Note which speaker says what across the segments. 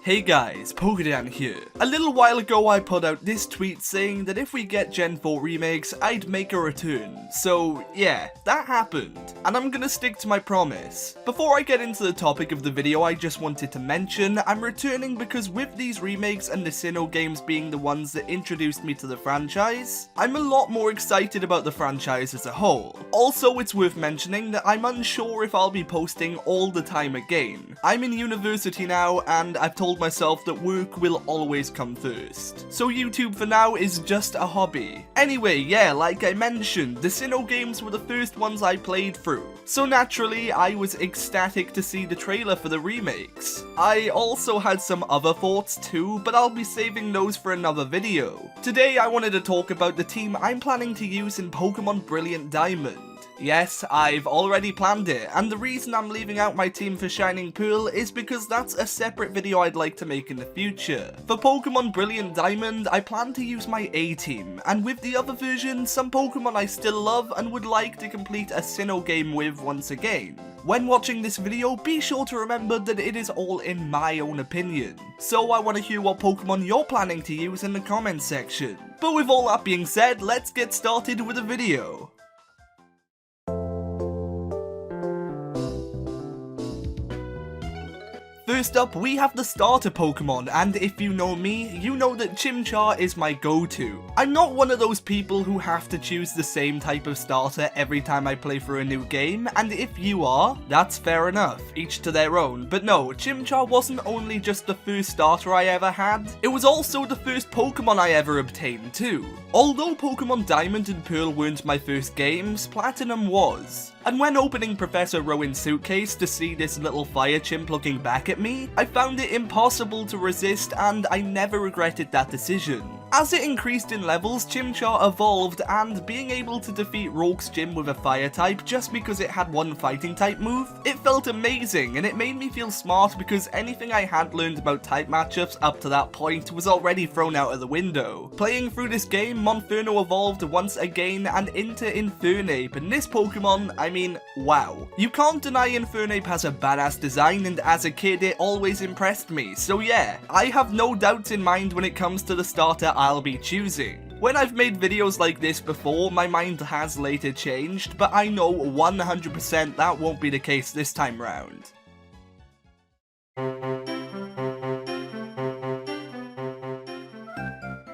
Speaker 1: Hey guys, PokéDan here. A little while ago I put out this tweet saying that if we get Gen 4 remakes, I'd make a return. So yeah, that happened. And I'm gonna stick to my promise. Before I get into the topic of the video, I just wanted to mention I'm returning because with these remakes and the Sinnoh games being the ones that introduced me to the franchise, I'm a lot more excited about the franchise as a whole. Also, it's worth mentioning that I'm unsure if I'll be posting all the time again. I'm in university now and I've told myself that work will always come first. So YouTube for now is just a hobby. Anyway, yeah, like I mentioned, the Sinnoh games were the first ones I played through. So naturally, I was ecstatic to see the trailer for the remakes. I also had some other thoughts too, but I'll be saving those for another video. Today I wanted to talk about the team I'm planning to use in Pokemon Brilliant Diamond. Yes, I've already planned it, and the reason I'm leaving out my team for Shining Pearl is because that's a separate video I'd like to make in the future. For Pokemon Brilliant Diamond, I plan to use my A team, and with the other version, some Pokemon I still love and would like to complete a Sinnoh game with once again. When watching this video, be sure to remember that it is all in my own opinion. So I want to hear what Pokemon you're planning to use in the comments section. But with all that being said, let's get started with the video. First up, we have the starter Pokemon, and if you know me, you know that Chimchar is my go-to. I'm not one of those people who have to choose the same type of starter every time I play through a new game, and if you are, that's fair enough, each to their own. But no, Chimchar wasn't only just the first starter I ever had, it was also the first Pokemon I ever obtained too. Although Pokemon Diamond and Pearl weren't my first games, Platinum was. And when opening Professor Rowan's suitcase to see this little fire chimp looking back at me, I found it impossible to resist and I never regretted that decision. As it increased in levels, Chimchar evolved, and being able to defeat Rogue's gym with a fire type just because it had one fighting type move, it felt amazing, and it made me feel smart because anything I had learned about type matchups up to that point was already thrown out of the window. Playing through this game, Monferno evolved once again and into Infernape, and this Pokemon, I mean, wow. You can't deny Infernape has a badass design, and as a kid it always impressed me, so yeah, I have no doubts in mind when it comes to the starter I'll be choosing. When I've made videos like this before, my mind has later changed, but I know 100% that won't be the case this time round.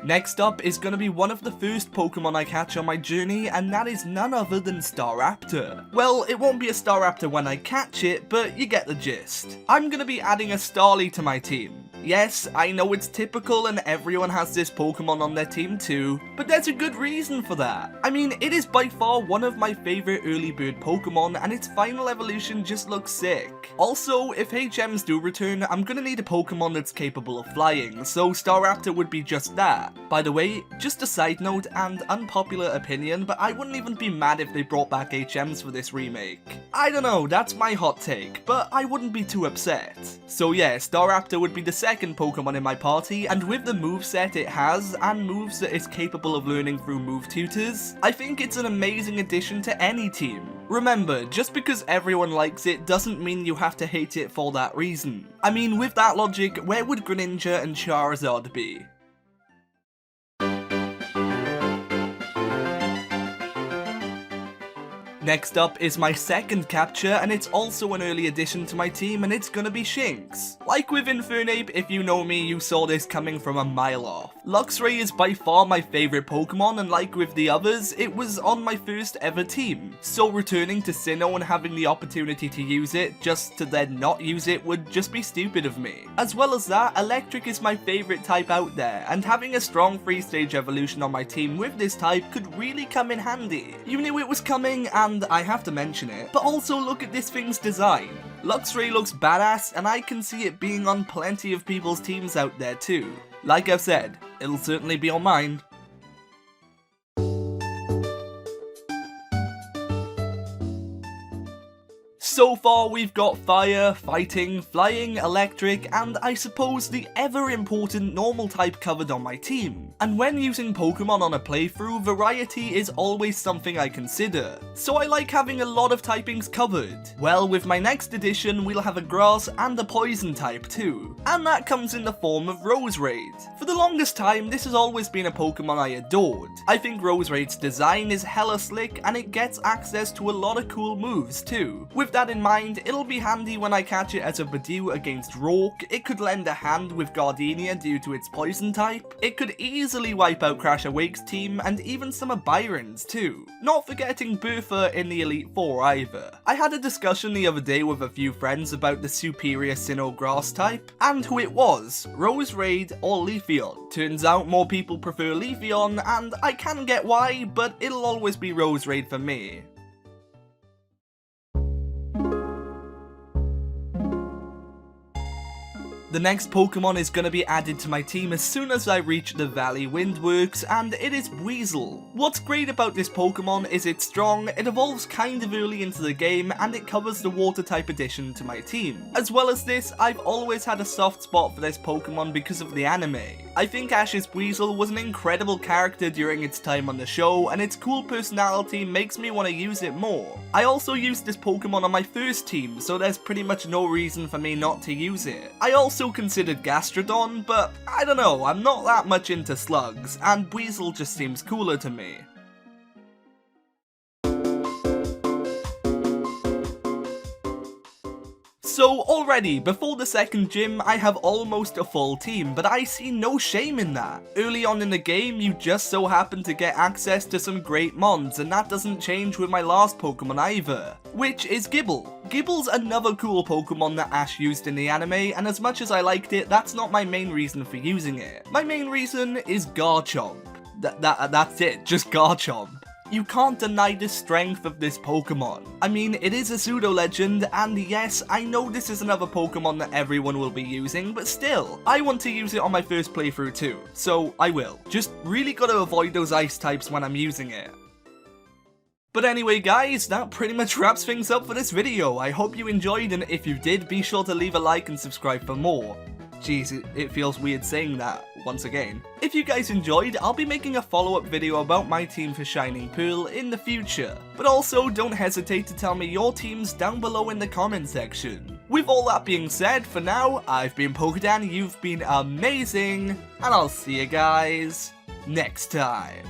Speaker 1: Next up is going to be one of the first Pokemon I catch on my journey, and that is none other than Staraptor. Well, it won't be a Staraptor when I catch it, but you get the gist. I'm going to be adding a Starly to my team. Yes, I know it's typical and everyone has this Pokemon on their team too, but there's a good reason for that. I mean, it is by far one of my favourite early bird Pokemon, and its final evolution just looks sick. Also, if HMs do return, I'm gonna need a Pokemon that's capable of flying, so Staraptor would be just that. By the way, just a side note and unpopular opinion, but I wouldn't even be mad if they brought back HMs for this remake. I don't know, that's my hot take, but I wouldn't be too upset. So yeah, Staraptor would be the second Pokemon in my party, and with the moveset it has, and moves that it's capable of learning through move tutors, I think it's an amazing addition to any team. Remember, just because everyone likes it doesn't mean you have to hate it for that reason. I mean, with that logic, where would Greninja and Charizard be? Next up is my second capture, and it's also an early addition to my team, and it's gonna be Shinx. Like with Infernape, if you know me, you saw this coming from a mile off. Luxray is by far my favourite Pokemon, and like with the others, it was on my first ever team. So returning to Sinnoh and having the opportunity to use it, just to then not use it, would just be stupid of me. As well as that, Electric is my favourite type out there, and having a strong 3-stage evolution on my team with this type could really come in handy. You knew it was coming, and I have to mention it, but also look at this thing's design. Luxray looks badass, and I can see it being on plenty of people's teams out there too. Like I've said, it'll certainly be on mine. So far we've got fire, fighting, flying, electric, and I suppose the ever important normal type covered on my team. And when using Pokemon on a playthrough, variety is always something I consider, so I like having a lot of typings covered. Well, with my next edition we'll have a grass and a poison type too, and that comes in the form of Roserade. For the longest time this has always been a Pokemon I adored. I think Roserade's design is hella slick and it gets access to a lot of cool moves too. With that in mind, it'll be handy when I catch it as a Badoo against Rourke. It could lend a hand with Gardenia due to its poison type. It could easily wipe out Crash Awake's team and even some of Byron's too. Not forgetting Bertha in the Elite Four either. I had a discussion the other day with a few friends about the superior Sinnoh Grass type and who it was, Roserade or Leafeon. Turns out more people prefer Leafeon and I can get why, but it'll always be Roserade for me. The next Pokemon is going to be added to my team as soon as I reach the Valley Windworks, and it is Weasel. What's great about this Pokemon is it's strong, it evolves kind of early into the game, and it covers the water type addition to my team. As well as this, I've always had a soft spot for this Pokemon because of the anime. I think Ash's Weasel was an incredible character during its time on the show, and its cool personality makes me want to use it more. I also used this Pokemon on my first team, so there's pretty much no reason for me not to use it. I also considered Gastrodon, but I don't know, I'm not that much into slugs, and Weasel just seems cooler to me. So already, before the second gym, I have almost a full team, but I see no shame in that. Early on in the game, you just so happen to get access to some great mons, and that doesn't change with my last Pokemon either, which is Gibble. Gibble's another cool Pokemon that Ash used in the anime, and as much as I liked it, that's not my main reason for using it. My main reason is Garchomp. That's it, just Garchomp. You can't deny the strength of this Pokemon. I mean, it is a pseudo-legend, and yes, I know this is another Pokemon that everyone will be using, but still, I want to use it on my first playthrough too, so I will. Just really gotta avoid those ice types when I'm using it. But anyway guys, that pretty much wraps things up for this video. I hope you enjoyed, and if you did, be sure to leave a like and subscribe for more. Jeez, it feels weird saying that once again. If you guys enjoyed, I'll be making a follow-up video about my team for Shining Pearl in the future. But also, don't hesitate to tell me your teams down below in the comment section. With all that being said, for now, I've been PokéDan, you've been amazing, and I'll see you guys next time.